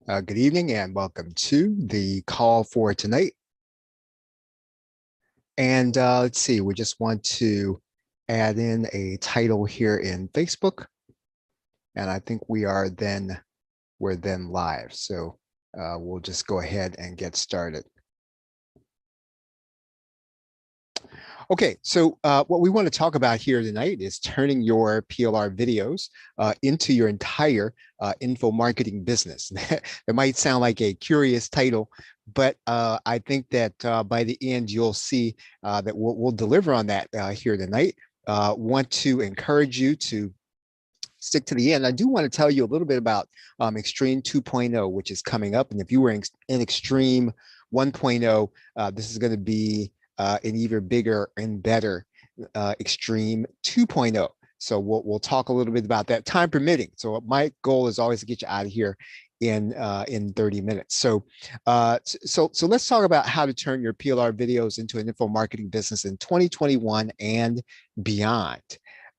Good evening and welcome to the call for tonight. And let's see, we just want to add in a title here in Facebook. And I think we're then live. So we'll just go ahead and get started. Okay, so what we want to talk about here tonight is turning your PLR videos into your entire info marketing business. It might sound like a curious title, but I think that by the end you'll see that we'll deliver on that here tonight. Want to encourage you to stick to the end. I do want to tell you a little bit about Extreme 2.0, which is coming up. And if you were in Extreme 1.0, this is going to be an even bigger and better Extreme 2.0. So we'll talk a little bit about that, time permitting. So my goal is always to get you out of here in 30 minutes. So let's talk about how to turn your PLR videos into an info marketing business in 2021 and beyond.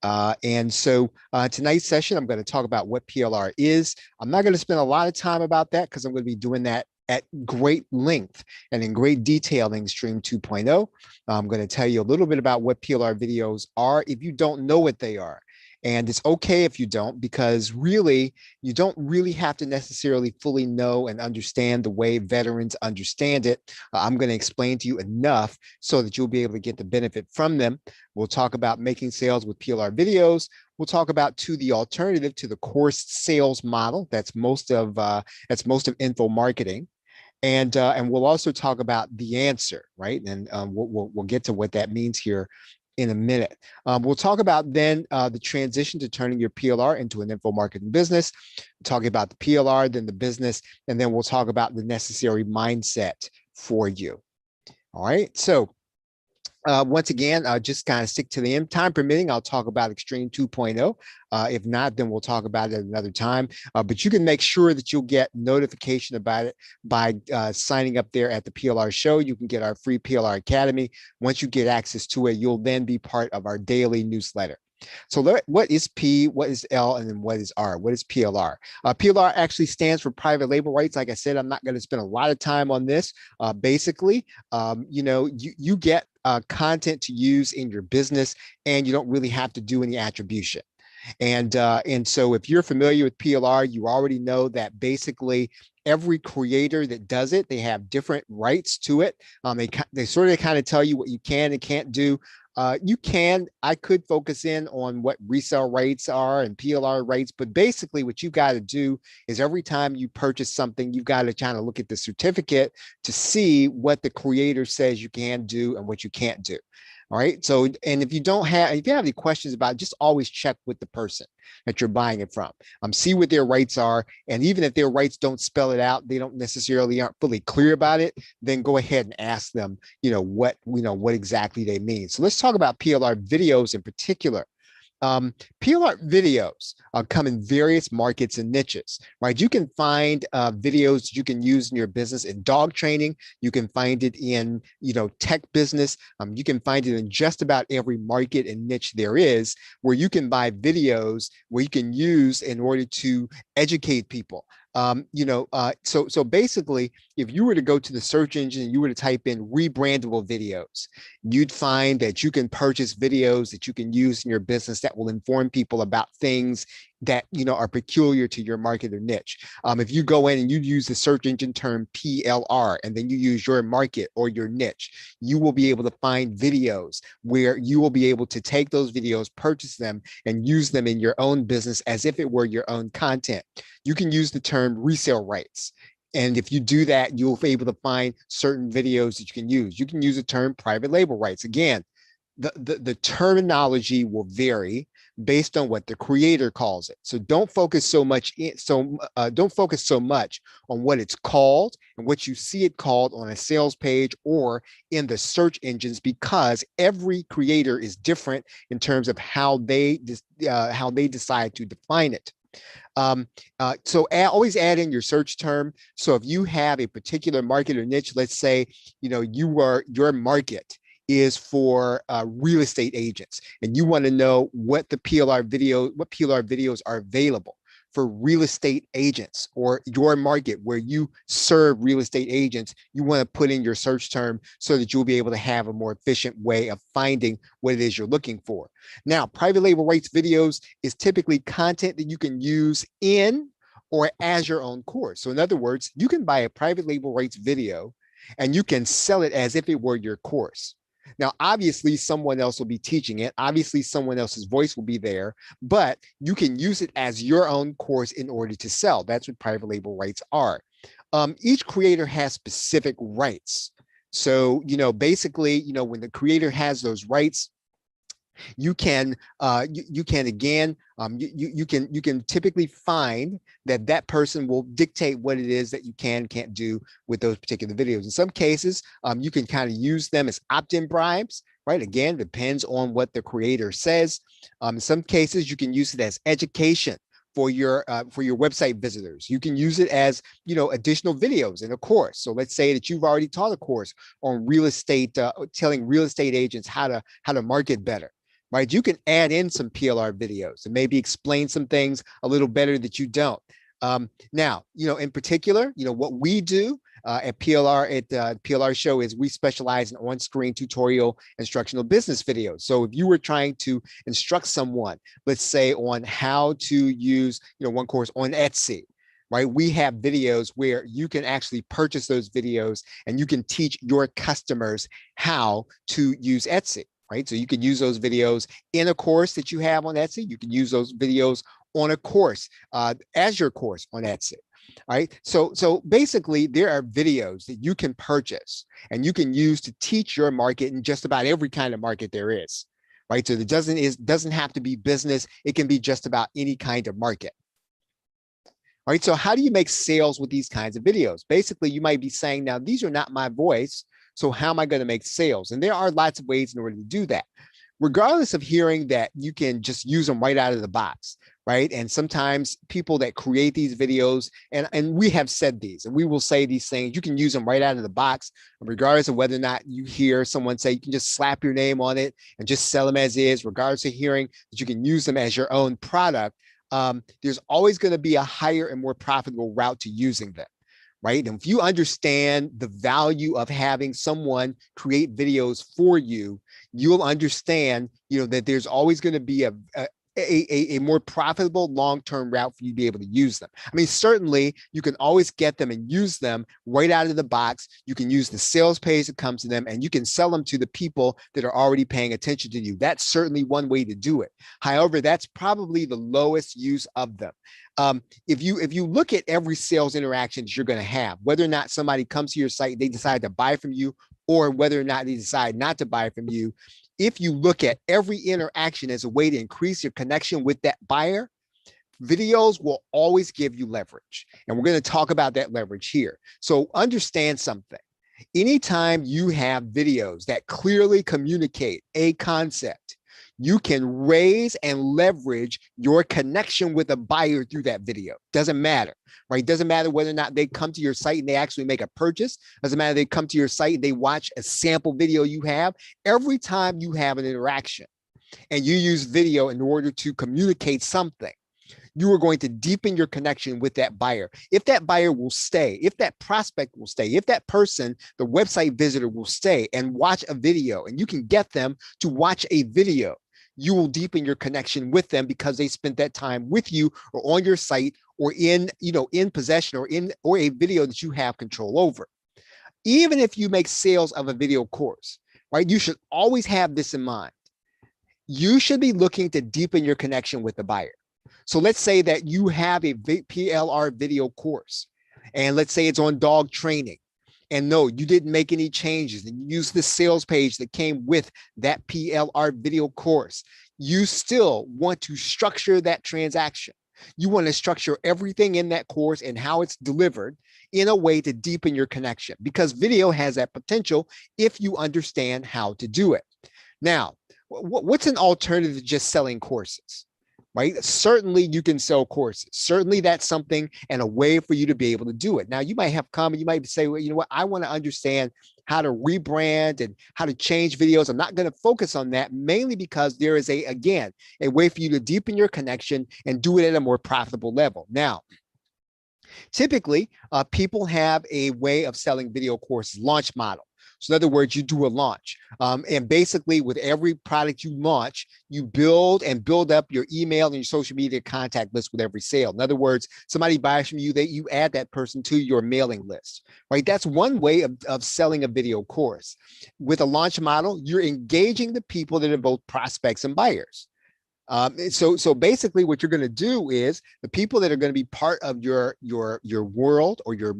And so tonight's session, I'm going to talk about what PLR is. I'm not going to spend a lot of time about that because I'm going to be doing that at great length and in great detail in Extreme 2.0. I'm going to tell you a little bit about what PLR videos are if you don't know what they are. And it's okay if you don't, because really, you don't really have to necessarily fully know and understand the way veterans understand it. I'm going to explain to you enough so that you'll be able to get the benefit from them. We'll talk about making sales with PLR videos. We'll talk about the alternative to the course sales model. That's most of info marketing. And we'll also talk about the answer, right? And we'll get to what that means here in a minute. We'll talk about then the transition to turning your PLR into an info marketing business, talking about the PLR, then the business, and then we'll talk about the necessary mindset for you. All right, so once again, just kind of stick to the end. Time permitting, I'll talk about Extreme 2.0. If not, then we'll talk about it at another time. But you can make sure that you'll get notification about it by signing up there at the PLR show. You can get our free PLR Academy. Once you get access to it, you'll then be part of our daily newsletter. So what is P, what is L, and then what is R? What is PLR? PLR actually stands for private label rights. Like I said, I'm not going to spend a lot of time on this. Basically, you get content to use in your business, and you don't really have to do any attribution. And so if you're familiar with PLR, you already know that basically every creator that does it, they have different rights to it. They sort of kind of tell you what you can and can't do. I could focus in on what resale rights are and PLR rights, but basically what you've got to do is every time you purchase something, you've got to kind of look at the certificate to see what the creator says you can do and what you can't do. All right. So, and if you have any questions about it, just always check with the person that you're buying it from. See what their rights are. And even if their rights don't spell it out, they don't necessarily aren't fully clear about it, then go ahead and ask them, what exactly they mean. So let's talk about PLR videos in particular. PLR videos come in various markets and niches, right? You can find videos you can use in your business in dog training. You can find it in, tech business. You can find it in just about every market and niche there is, where you can buy videos where you can use in order to educate people. So basically, if you were to go to the search engine and you were to type in rebrandable videos, you'd find that you can purchase videos that you can use in your business that will inform people about things that are peculiar to your market or niche. If you go in and you use the search engine term PLR and then you use your market or your niche, you will be able to find videos where you will be able to take those videos, purchase them, and use them in your own business as if it were your own content. You can use the term resale rights. And if you do that, you'll be able to find certain videos that you can use. You can use the term private label rights. Again, the terminology will vary based on what the creator calls it. So don't focus so much on what it's called and what you see it called on a sales page or in the search engines, because every creator is different in terms of how they decide to define it. So always add in your search term. So if you have a particular market or niche, let's say, your market is for real estate agents, and you want to know what PLR videos are available. for real estate agents, or your market where you serve real estate agents, you want to put in your search term so that you'll be able to have a more efficient way of finding what it is you're looking for. Now, private label rights videos is typically content that you can use in or as your own course. So in other words, you can buy a private label rights video and you can sell it as if it were your course. Now, obviously, someone else will be teaching it. Obviously, someone else's voice will be there, but you can use it as your own course in order to sell. That's what private label rights are. Each creator has specific rights. So, basically, when the creator has those rights, you can again you can typically find that person will dictate what it is that you can't do with those particular videos. In some cases, you can kind of use them as opt-in bribes, right? Again, depends on what the creator says. In some cases, you can use it as education for your website visitors. You can use it as additional videos in a course. So let's say that you've already taught a course on real estate, telling real estate agents how to market better. Right, you can add in some PLR videos and maybe explain some things a little better that you don't. Now, in particular, what we do at PLR Show is we specialize in on-screen tutorial instructional business videos. So if you were trying to instruct someone, let's say on how to use, one course on Etsy, right? We have videos where you can actually purchase those videos and you can teach your customers how to use Etsy. Right, so you can use those videos in a course that you have on Etsy. You can use those videos on a course as your course on Etsy. Right, so basically there are videos that you can purchase and you can use to teach your market in just about every kind of market there is. Right, so it doesn't have to be business. It can be just about any kind of market. All right, so how do you make sales with these kinds of videos? Basically, you might be saying, now these are not my voice. So how am I going to make sales? And there are lots of ways in order to do that, regardless of hearing that you can just use them right out of the box, right? And sometimes people that create these videos, and we have said these, and we will say these things, you can use them right out of the box, regardless of whether or not you hear someone say you can just slap your name on it and just sell them as is, regardless of hearing that you can use them as your own product. There's always going to be a higher and more profitable route to using them. Right. And if you understand the value of having someone create videos for you, you'll understand, that there's always going to be a more profitable long-term route for you to be able to use them. I mean, certainly you can always get them and use them right out of the box. You can use the sales page that comes to them and you can sell them to the people that are already paying attention to you. That's certainly one way to do it. However, that's probably the lowest use of them. If you look at every sales interaction that you're going to have, whether or not somebody comes to your site, they decide to buy from you, or whether or not they decide not to buy from you, if you look at every interaction as a way to increase your connection with that buyer, videos will always give you leverage. And we're going to talk about that leverage here. So understand something. Anytime you have videos that clearly communicate a concept, you can raise and leverage your connection with a buyer through that video. Doesn't matter, right? Doesn't matter whether or not they come to your site and they actually make a purchase. Doesn't matter if they come to your site and they watch a sample video you have. Every time you have an interaction and you use video in order to communicate something, you are going to deepen your connection with that buyer. If that buyer will stay, if that prospect will stay, if that person, the website visitor will stay and watch a video, and you can get them to watch a video, you will deepen your connection with them because they spent that time with you or on your site or in possession or a video that you have control over. Even if you make sales of a video course, right? You should always have this in mind. You should be looking to deepen your connection with the buyer. So let's say that you have a PLR video course, and let's say it's on dog training. And no, you didn't make any changes, and you use the sales page that came with that PLR video course. You still want to structure that transaction. You want to structure everything in that course and how it's delivered in a way to deepen your connection, because video has that potential if you understand how to do it. Now, what's an alternative to just selling courses? Right? Certainly you can sell courses. Certainly that's something and a way for you to be able to do it. Now you might have come and you might say, well, you know what? I want to understand how to rebrand and how to change videos. I'm not going to focus on that, mainly because there is again, a way for you to deepen your connection and do it at a more profitable level. Now, typically, people have a way of selling video courses, launch model. So in other words, you do a launch. And basically with every product you launch, you build up your email and your social media contact list with every sale. In other words, somebody buys from you, you add that person to your mailing list, right? That's one way of selling a video course. With a launch model, you're engaging the people that are both prospects and buyers. So basically what you're going to do is the people that are going to be part of your world or your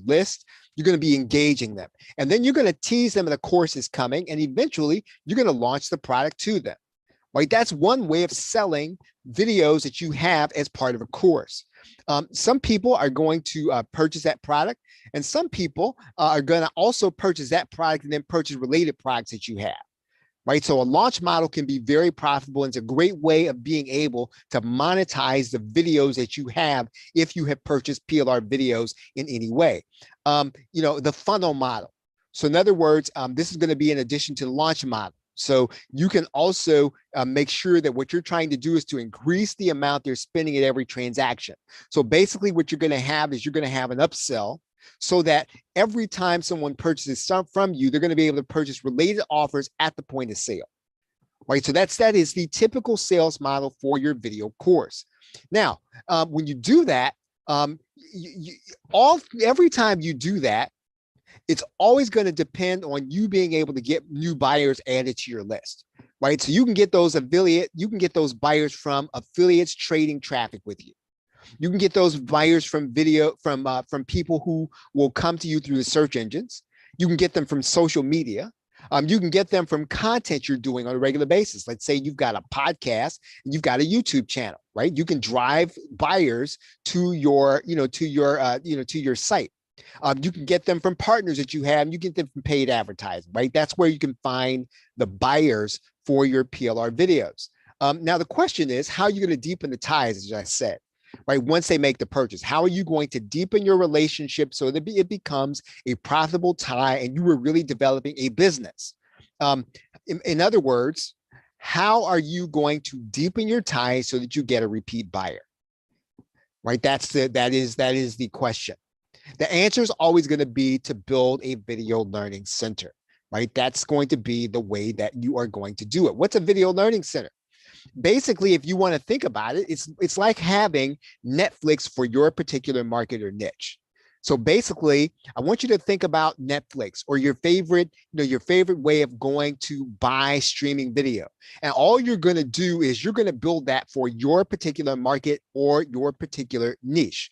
list, you're going to be engaging them. And then you're going to tease them that a course is coming, and eventually you're going to launch the product to them. Right? That's one way of selling videos that you have as part of a course. Some people are going to purchase that product, and some people are going to also purchase that product and then purchase related products that you have. Right. So a launch model can be very profitable, and it's a great way of being able to monetize the videos that you have if you have purchased PLR videos in any way. The funnel model. So in other words, this is going to be in addition to the launch model. So you can also make sure that what you're trying to do is to increase the amount they're spending at every transaction. So basically what you're going to have is you're going to have an upsell, so that every time someone purchases some from you, they're going to be able to purchase related offers at the point of sale. Right. So that is the typical sales model for your video course. Now, when you do that, every time you do that, it's always going to depend on you being able to get new buyers added to your list. Right. So you can get those buyers from affiliates trading traffic with you. You can get those buyers from from people who will come to you through the search engines. You can get them from social media. You can get them from content you're doing on a regular basis. Let's say you've got a podcast and you've got a YouTube channel, right? You can drive buyers to your site. You can get them from partners that you have. You get them from paid advertising, right? That's where you can find the buyers for your PLR videos. Now the question is, how are you going to deepen the ties, as I said? Right? Once they make the purchase, how are you going to deepen your relationship so that it becomes a profitable tie and you are really developing a business? In other words, how are you going to deepen your ties so that you get a repeat buyer? Right? That is the question. The answer is always going to be to build a video learning center. Right? That's going to be the way that you are going to do it. What's a video learning center? Basically, if you want to think about it, it's like having Netflix for your particular market or niche. So basically, I want you to think about Netflix or your favorite way of going to buy streaming video. And all you're going to do is you're going to build that for your particular market or your particular niche.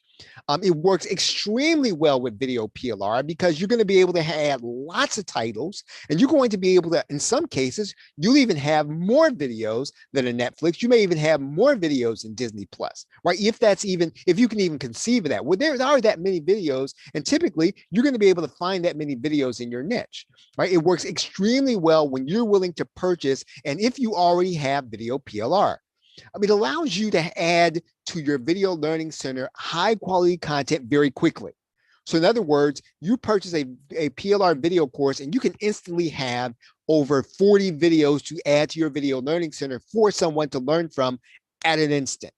It works extremely well with video PLR because you're going to be able to add lots of titles, and you're going to be able to, in some cases, you'll even have more videos than a Netflix. You may even have more videos than Disney Plus, right? If you can even conceive of that. Well, there are that many videos, and typically you're going to be able to find that many videos in your niche, right? It works extremely well when you're willing to purchase, and if you already have video PLR. It allows you to add to your video learning center high quality content very quickly. So in other words, you purchase a PLR video course and you can instantly have over 40 videos to add to your video learning center for someone to learn from at an instant.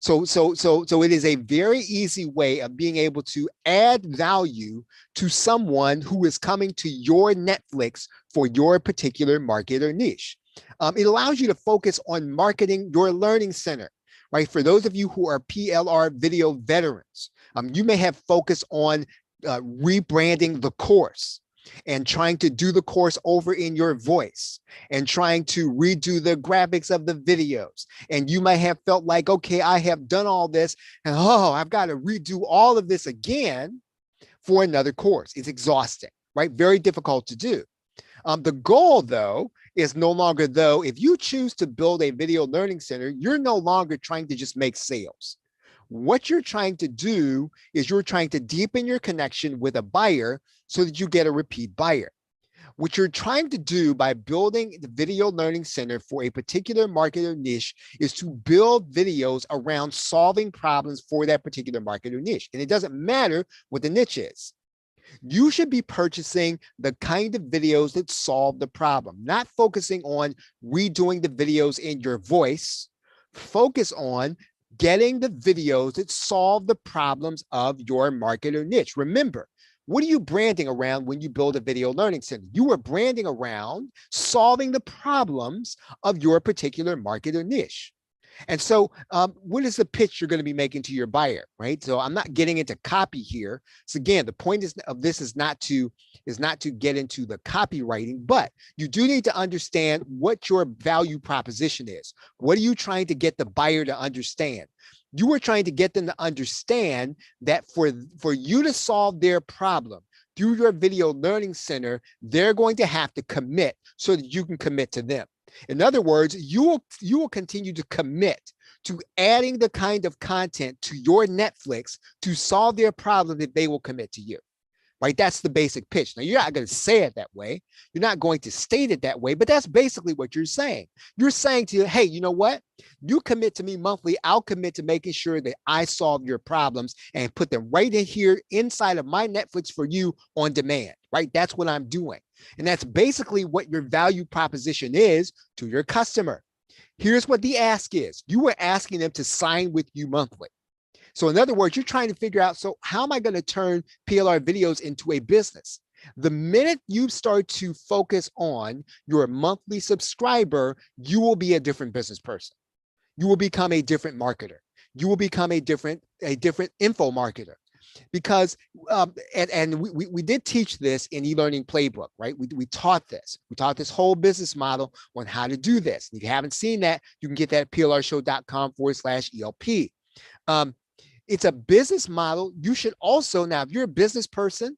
So it is a very easy way of being able to add value to someone who is coming to your Netflix for your particular market or niche. It allows you to focus on marketing your learning center, right? For those of you who are PLR video veterans, you may have focused on rebranding the course and trying to do the course over in your voice and trying to redo the graphics of the videos. And you might have felt like, okay, I have done all this and I've got to redo all of this again for another course. It's exhausting, right? Very difficult to do. The goal, though, is no longer, if you choose to build a video learning center, you're no longer trying to just make sales. What you're trying to do is you're trying to deepen your connection with a buyer so that you get a repeat buyer. What you're trying to do by building the video learning center for a particular market or niche is to build videos around solving problems for that particular market or niche. And it doesn't matter what the niche is. You should be purchasing the kind of videos that solve the problem, not focusing on redoing the videos in your voice. Focus on getting the videos that solve the problems of your market or niche. Remember, what are you branding around when you build a video learning center? You are branding around solving the problems of your particular market or niche. And so what is the pitch you're going to be making to your buyer, right? So I'm not getting into copy here. So again, the point of this is not to get into the copywriting, but you do need to understand what your value proposition is. What are you trying to get the buyer to understand? You are trying to get them to understand that for you to solve their problem through your video learning center, they're going to have to commit so that you can commit to them. In other words, you will continue to commit to adding the kind of content to your Netflix to solve their problem that they will commit to you, right? That's the basic pitch. Now, you're not going to say it that way. You're not going to state it that way, but that's basically what you're saying. You're saying to you, hey, you know what? You commit to me monthly. I'll commit to making sure that I solve your problems and put them right in here inside of my Netflix for you on demand, right? That's what I'm doing. And that's basically what your value proposition is to your customer. Here's what the ask is. You are asking them to sign with you monthly. So in other words, you're trying to figure out, so how am I going to turn PLR videos into a business? The minute you start to focus on your monthly subscriber, you will be a different business person. You will become a different marketer. You will become a different info marketer. Because and we did teach this in e-learning playbook, right? We taught this. We taught this whole business model on how to do this. If you haven't seen that, you can get that at plrshow.com/ELP. It's a business model. You should also, now, if you're a business person,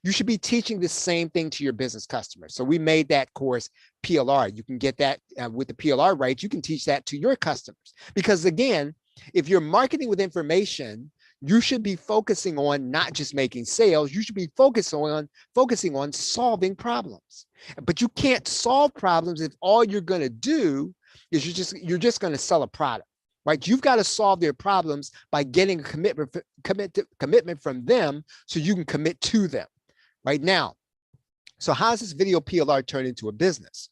you should be teaching the same thing to your business customers. So we made that course PLR. You can get that with the PLR rights. You can teach that to your customers. Because again, if you're marketing with information, you should be focusing on not just making sales. You should be focusing on solving problems. But you can't solve problems if all you're going to do is you're just going to sell a product, right? You've got to solve their problems by getting a commitment from them so you can commit to them, right? Now, so how does this video PLR turn into a business?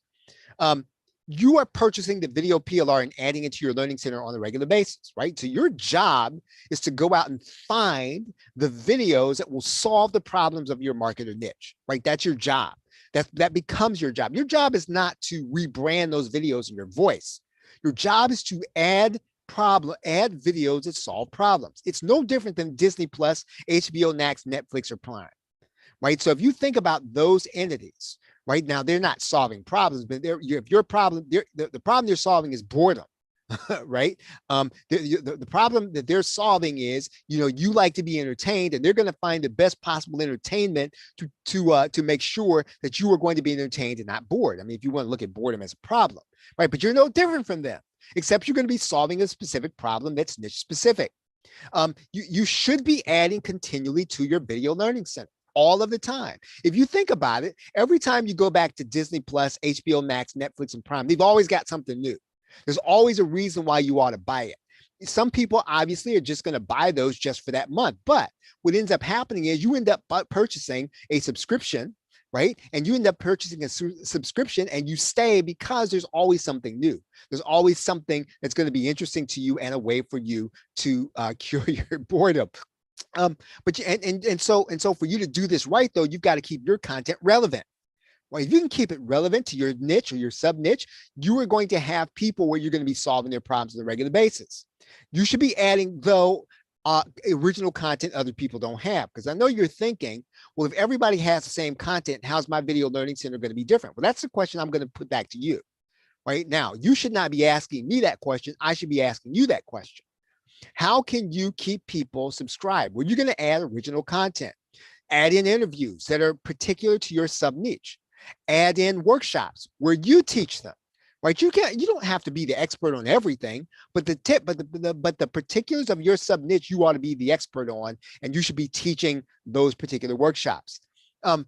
You are purchasing the video PLR and adding it to your learning center on a regular basis, right? So your job is to go out and find the videos that will solve the problems of your market or niche, right? That's your job. That becomes your job. Your job is not to rebrand those videos in your voice. Your job is to add videos that solve problems. It's no different than Disney Plus, HBO Max, Netflix, or Prime, right? So if you think about those entities, right now, they're not solving problems, but if your problem, the problem they're solving is boredom, right? The problem that they're solving is, you like to be entertained, and they're going to find the best possible entertainment to make sure that you are going to be entertained and not bored. I mean, if you want to look at boredom as a problem, right? But you're no different from them, except you're going to be solving a specific problem that's niche specific. You should be adding continually to your video learning center all of the time. If you think about it, every time you go back to Disney Plus, HBO Max, Netflix, and Prime, they've always got something new. There's always a reason why you ought to buy it. Some people obviously are just going to buy those just for that month. But what ends up happening is you end up purchasing a subscription, right? And you end up purchasing a subscription and you stay because there's always something new. There's always something that's going to be interesting to you and a way for you to cure your boredom. So for you to do this right, though, you've got to keep your content relevant. Well, if you can keep it relevant to your niche or your sub niche, you are going to have people where you're going to be solving their problems on a regular basis. You should be adding, though, original content other people don't have. Because I know you're thinking, well, if everybody has the same content, how's my video learning center going to be different? Well, that's the question I'm going to put back to you. Right now, you should not be asking me that question. I should be asking you that question. How can you keep people subscribed? Well, you're going to add original content, add in interviews that are particular to your sub niche, add in workshops where you teach them, right? You don't have to be the expert on everything, but the particulars of your sub niche, you ought to be the expert on, and you should be teaching those particular workshops. What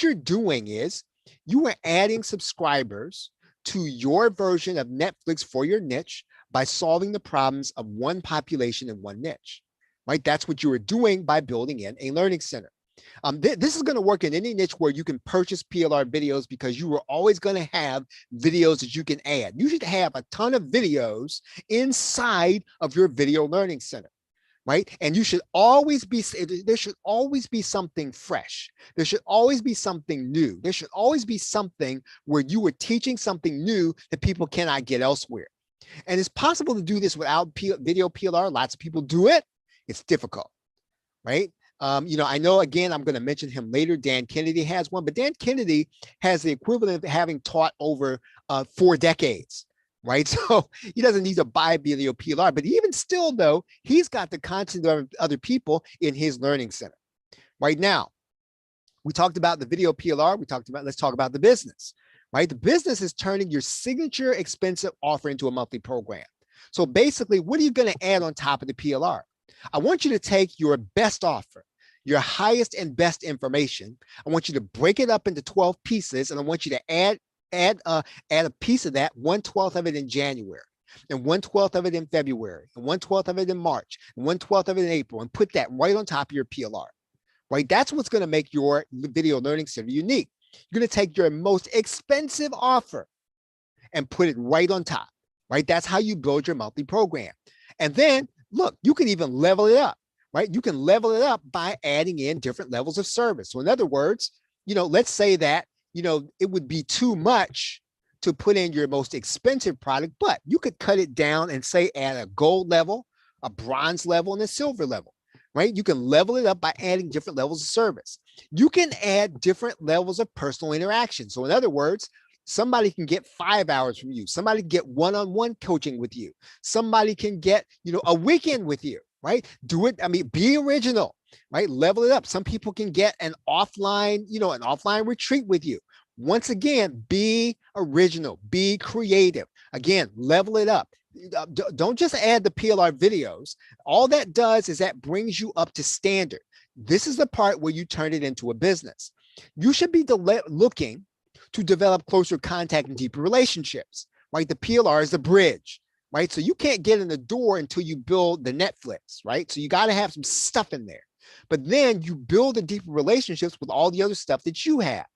you're doing is you are adding subscribers to your version of Netflix for your niche by solving the problems of one population in one niche, right? That's what you are doing by building in a learning center. This is going to work in any niche where you can purchase PLR videos, because you are always going to have videos that you can add. You should have a ton of videos inside of your video learning center, right? And you should always be, there should always be something fresh. There should always be something new. There should always be something where you are teaching something new that people cannot get elsewhere. And it's possible to do this without video PLR. Lots of people do it. It's difficult, right? I know, again, I'm going to mention him later. Dan Kennedy has one, but Dan Kennedy has the equivalent of having taught over 4 decades, right? So he doesn't need to buy video PLR, but even still, though, he's got the content of other people in his learning center. Right now, we talked about the video PLR. Let's talk about the business, right? The business is turning your signature expensive offer into a monthly program. So basically, what are you going to add on top of the PLR? I want you to take your best offer, your highest and best information. I want you to break it up into 12 pieces, and I want you to add a piece of that, 1/12 of it in January, and 1/12 of it in February, and 1/12 of it in March, and 1/12 of it in April, and put that right on top of your PLR, right? That's what's going to make your video learning center unique. You're going to take your most expensive offer and put it right on top, right? That's how you build your monthly program. And then, look, you can even level it up, right? You can level it up by adding in different levels of service. So in other words, let's say that, it would be too much to put in your most expensive product, but you could cut it down and say add a gold level, a bronze level, and a silver level, right? You can level it up by adding different levels of service. You can add different levels of personal interaction. So in other words, somebody can get 5 hours from you. Somebody can get one-on-one coaching with you. Somebody can get, a weekend with you, right? Do it. I mean, be original, right? Level it up. Some people can get an offline retreat with you. Once again, be original, be creative. Again, level it up. Don't just add the PLR videos. All that does is that brings you up to standard. This is the part where you turn it into a business. You should be looking to develop closer contact and deeper relationships, right? The PLR is the bridge, right? So you can't get in the door until you build the Netflix, right? So you got to have some stuff in there, but then you build the deeper relationships with all the other stuff that you have,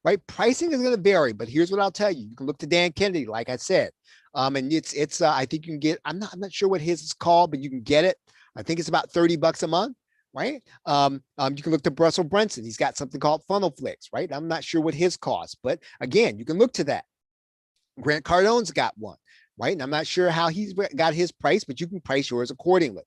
right? Pricing is going to vary, but here's what I'll tell you. You can look to Dan Kennedy, like I said, and it's I think you can get, I'm not sure what his is called, but you can get it. I think it's about $30 a month. Right? You can look to Russell Brunson. He's got something called Funnel Flicks, right? I'm not sure what his costs, but again, you can look to that. Grant Cardone's got one, right? And I'm not sure how he's got his price, but you can price yours accordingly.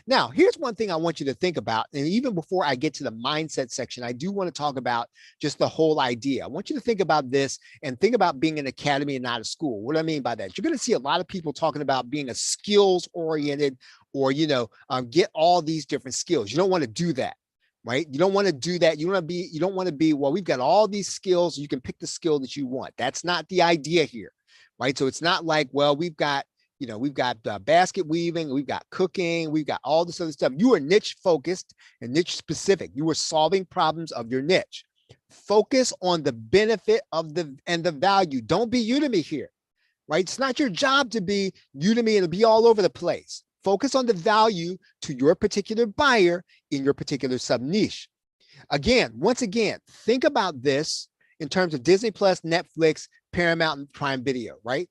Now, here's one thing I want you to think about. And even before I get to the mindset section, I do want to talk about just the whole idea. I want you to think about this and think about being an academy and not a school. What do I mean by that? You're going to see a lot of people talking about being a skills oriented, or, get all these different skills. You don't want to do that, right? You don't want to do that. You don't want to be, well, we've got all these skills. You can pick the skill that you want. That's not the idea here, right? So it's not like, well, we've got basket weaving, we've got cooking, we've got all this other stuff. You are niche focused and niche specific. You are solving problems of your niche. Focus on the benefit of and the value. Don't be Udemy here, right? It's not your job to be Udemy and to be all over the place. Focus on the value to your particular buyer in your particular sub niche. Once again, think about this in terms of Disney Plus, Netflix, Paramount, and Prime Video, right?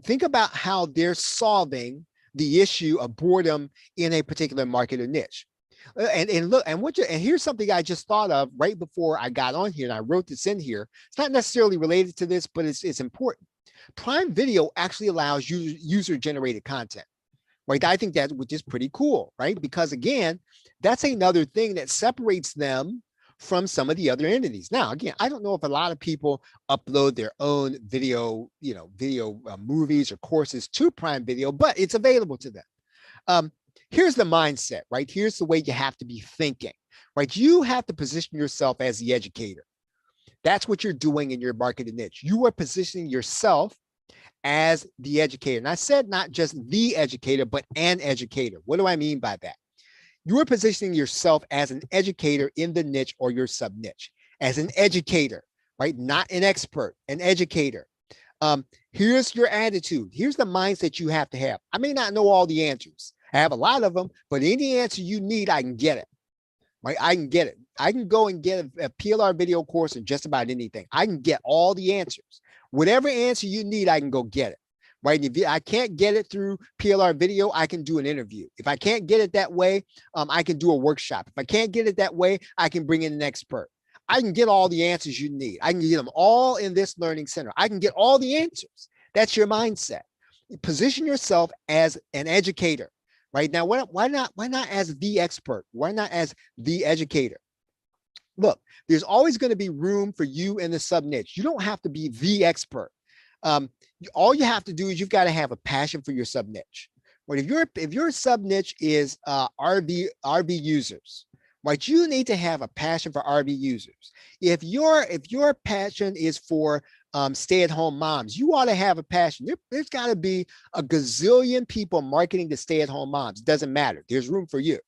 Think about how they're solving the issue of boredom in a particular market or niche. And here's something I just thought of right before I got on here, and I wrote this in here. It's not necessarily related to this, but it's important. Prime Video actually allows user-generated content, right? I think that, which is pretty cool, right? Because again, that's another thing that separates them from some of the other entities. Now, again, I don't know if a lot of people upload their own video, movies or courses to Prime Video, but it's available to them. Here's the mindset, right? Here's the way you have to be thinking, right? You have to position yourself as the educator. That's what you're doing in your market niche. You are positioning yourself as the educator. And I said not just the educator, but an educator. What do I mean by that? You are positioning yourself as an educator in the niche or your sub niche, as an educator, right? Not an expert, an educator. Here's your attitude. Here's the mindset you have to have. I may not know all the answers. I have a lot of them, but any answer you need, I can get it. Right? I can get it. I can go and get a PLR video course in just about anything. I can get all the answers. Whatever answer you need, I can go get it. Right? If I can't get it through PLR video, I can do an interview. If I can't get it that way, I can do a workshop. If I can't get it that way, I can bring in an expert. I can get all the answers you need. I can get them all in this learning center. I can get all the answers. That's your mindset. Position yourself as an educator. Right now, why not as the expert? Why not as the educator? Look, there's always going to be room for you in the sub niche. You don't have to be the expert. All you have to do is you've got to have a passion for your sub niche. But if your sub niche is RV users, right, you need to have a passion for RV users. If your passion is for stay-at-home moms, you ought to have a passion. There's got to be a gazillion people marketing to stay-at-home moms. It doesn't matter. There's room for you,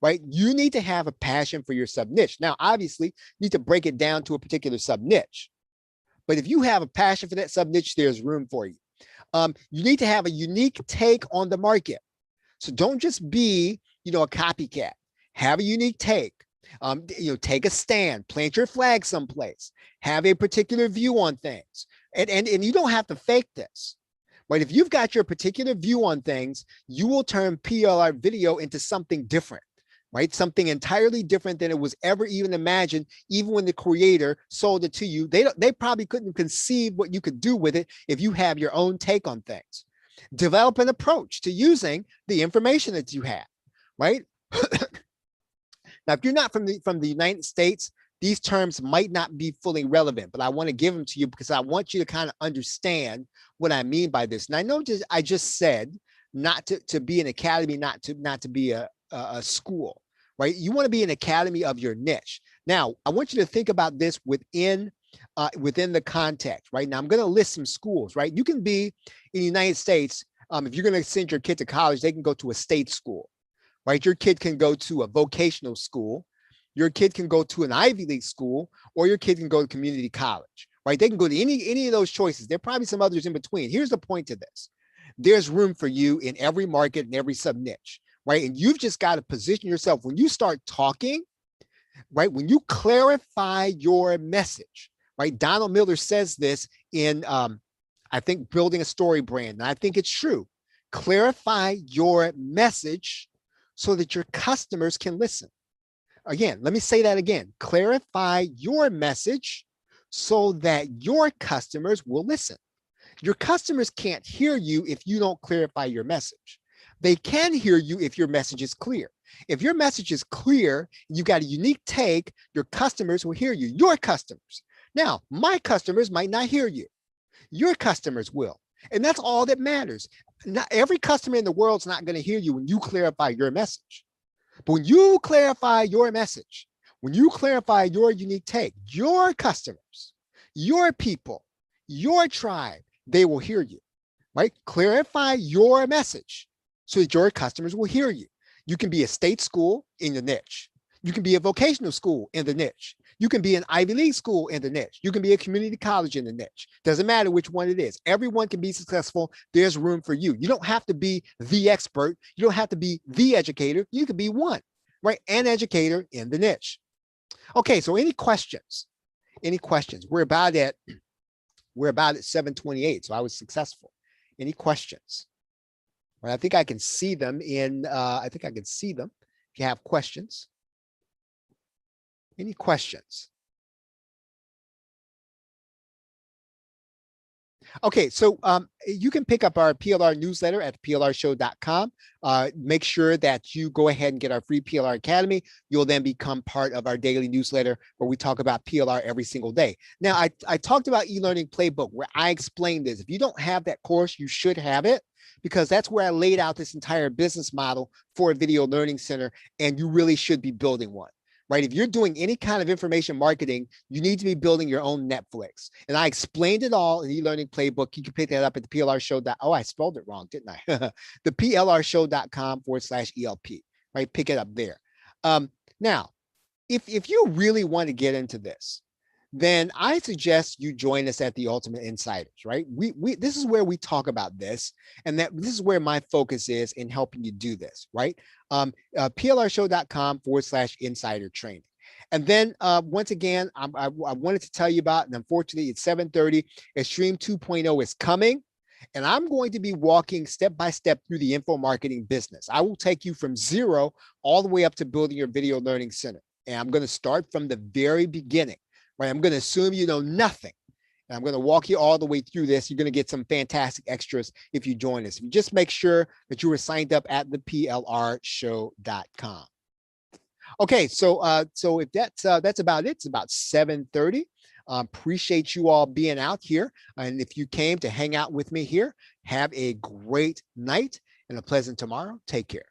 right? You need to have a passion for your sub niche. Now, obviously, you need to break it down to a particular sub niche. But if you have a passion for that sub niche, there's room for you. You need to have a unique take on the market. So don't just be, a copycat. Have a unique take. Take a stand, plant your flag someplace, have a particular view on things. And you don't have to fake this, right? If you've got your particular view on things, you will turn PLR video into something different, right? Something entirely different than it was ever even imagined. Even when the creator sold it to you, they probably couldn't conceive what you could do with it if you have your own take on things. Develop an approach to using the information that you have, right? Now, if you're not from the United States, these terms might not be fully relevant, but I want to give them to you because I want you to kind of understand what I mean by this. And I know I just said not to be an academy, not to be a school, right? You want to be an academy of your niche. Now, I want you to think about this within the context, right? Now, I'm going to list some schools, right? You can be in the United States. If you're going to send your kid to college, they can go to a state school. Right? Your kid can go to a vocational school. Your kid can go to an Ivy League school, or your kid can go to community college, right? They can go to any of those choices. There are probably some others in between. Here's the point to this. There's room for you in every market and every sub niche, right? And you've just got to position yourself when you start talking, right? When you clarify your message, right? Donald Miller says this in, I think, Building a Story Brand. And I think it's true. Clarify your message so that your customers can listen. Again, let me say that again. Clarify your message so that your customers will listen. Your customers can't hear you if you don't clarify your message. They can hear you if your message is clear. If your message is clear, you've got a unique take, your customers will hear you, your customers. Now, my customers might not hear you. Your customers will. And that's all that matters. Not every customer in the world is not going to hear you when you clarify your message. But when you clarify your message, when you clarify your unique take, your customers, your people, your tribe, they will hear you, right? Clarify your message so that your customers will hear you. You can be a state school in the niche. You can be a vocational school in the niche. You can be an Ivy League school in the niche. You can be a community college in the niche. Doesn't matter which one it is. Everyone can be successful. There's room for you. You don't have to be the expert. You don't have to be the educator. You can be one, right? An educator in the niche. Okay, so any questions? Any questions? We're about at 7:28, so I was successful. Any questions? Well, I think I can see them in, if you have questions. Any questions? Okay, so you can pick up our PLR newsletter at plrshow.com. Make sure that you go ahead and get our free PLR Academy. You'll then become part of our daily newsletter where we talk about PLR every single day. Now, I talked about e-learning playbook where I explained this. If you don't have that course, you should have it, because that's where I laid out this entire business model for a video learning center, and you really should be building one. Right? If you're doing any kind of information marketing, you need to be building your own Netflix. And I explained it all in the e-learning playbook. You can pick that up at the PLR show. Oh, I spelled it wrong, didn't I? The plrshow.com/ELP, right? Pick it up there. Now, if you really want to get into this, then I suggest you join us at the Ultimate Insiders, right? This is where we talk about this, and that this is where my focus is in helping you do this, right? PLRshow.com/insider training. And then once again, I wanted to tell you about, and unfortunately it's 7:30, Extreme 2.0 is coming. And I'm going to be walking step by step through the info marketing business. I will take you from zero all the way up to building your video learning center. And I'm going to start from the very beginning, right? I'm going to assume you know nothing. And I'm going to walk you all the way through this. You're going to get some fantastic extras if you join us. You just make sure that you were signed up at the plrshow.com. Okay, so if that's about it. It's about 7:30. Appreciate you all being out here. And if you came to hang out with me here, have a great night and a pleasant tomorrow. Take care.